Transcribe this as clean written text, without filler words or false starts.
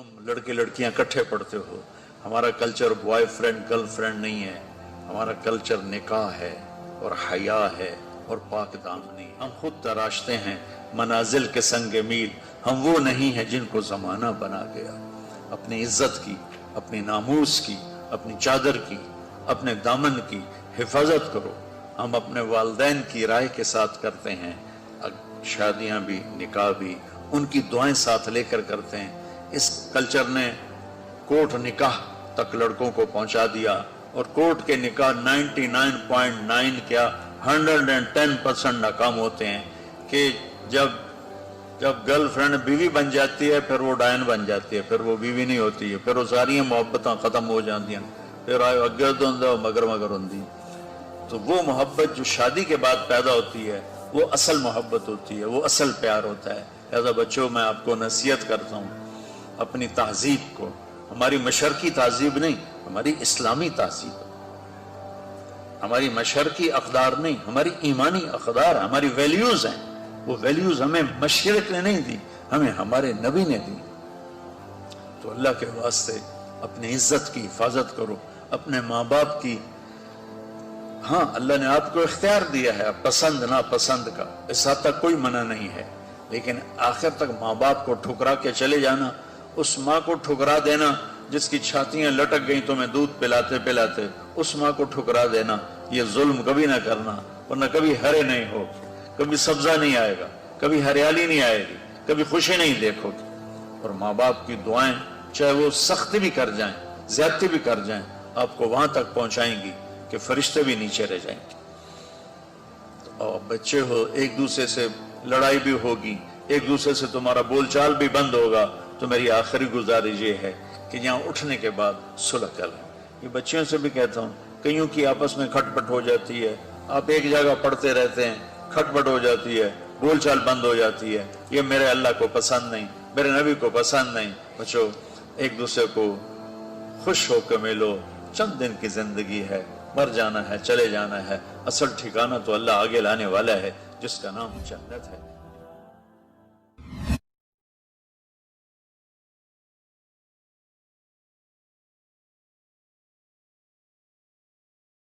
तुम लड़के लड़कियां इकट्ठे पढ़ते हो। हमारा culture boy friend girl friend नहीं है, हमारा कल्चर निकाह है और हया है और पाक दामनी। हम खुद तराशते हैं मनाजिल के संग मील, हम वो नहीं है जिनको जमाना बना गया। अपनी इज्जत की, अपनी नामूस की, अपनी चादर की, अपने दामन की हिफाजत करो। हम अपने वालिदैन की राय के साथ करते हैं, शादियां भी निकाह भी उनकी दुआएं साथ लेकर करते हैं। इस कल्चर ने कोर्ट निकाह तक लड़कों को पहुंचा दिया और कोर्ट के निकाह 99.9 क्या 110% नाकाम होते हैं कि जब गर्लफ्रेंड बीवी बन जाती है फिर वो डायन बन जाती है, फिर वो बीवी नहीं होती है, फिर वो सारी मोहब्बतां खत्म हो जाती हैं, फिर आयो अगे तो मगर मगर होंदी। तो वो मोहब्बत जो शादी के बाद पैदा होती है वो असल मोहब्बत होती है, वो असल प्यार होता है। लिहाजा बच्चों, मैं आपको नसीहत करता हूँ अपनी तहजीब को, हमारी मशरकी तहजीब नहीं, हमारी इस्लामी तहजीब, हमारी मशरकी अक़दार नहीं, हमारी ईमानी अक़दार, हमारी वैल्यूज हैं। वो वैल्यूज हमें मशरिक ने नहीं दी, हमें हमारे नबी ने दी। तो अल्लाह के वास्ते अपनी इज्जत की हिफाजत करो, अपने माँ बाप की। हाँ, अल्लाह ने आपको इख्तियार दिया है पसंद ना पसंद का, इस हद तक कोई मना नहीं है, लेकिन आखिर तक माँ बाप को ठुकरा के चले जाना, उस माँ को ठुकरा देना जिसकी छातियां लटक गई तुम्हें दूध पिलाते पिलाते, उस माँ को ठुकरा देना, ये जुल्म कभी ना करना, वरना कभी हरे नहीं हो, कभी सब्जा नहीं आएगा, कभी हरियाली नहीं आएगी, कभी खुशी नहीं देखोगे। और माँ बाप की दुआएं चाहे वो सख्त भी कर जाएं, ज्यादती भी कर जाएं, आपको वहां तक पहुंचाएंगी कि फरिश्ते भी नीचे रह जाएंगे। तो और बच्चे हो, एक दूसरे से लड़ाई भी होगी, एक दूसरे से तुम्हारा बोलचाल भी बंद होगा, तो मेरी आखिरी गुजारिश ये है कि यहाँ उठने के बाद सुलह कर लें। ये बच्चियों से भी कहता हूँ, कईयों की आपस में खटपट हो जाती है, आप एक जगह पढ़ते रहते हैं, खटपट हो जाती है, बोलचाल बंद हो जाती है, ये मेरे अल्लाह को पसंद नहीं, मेरे नबी को पसंद नहीं। बच्चों, एक दूसरे को खुश होकर मिलो, चंद दिन की जिंदगी है, मर जाना है, चले जाना है, असल ठिकाना तो अल्लाह आगे लाने वाला है जिसका नाम जन्नत है।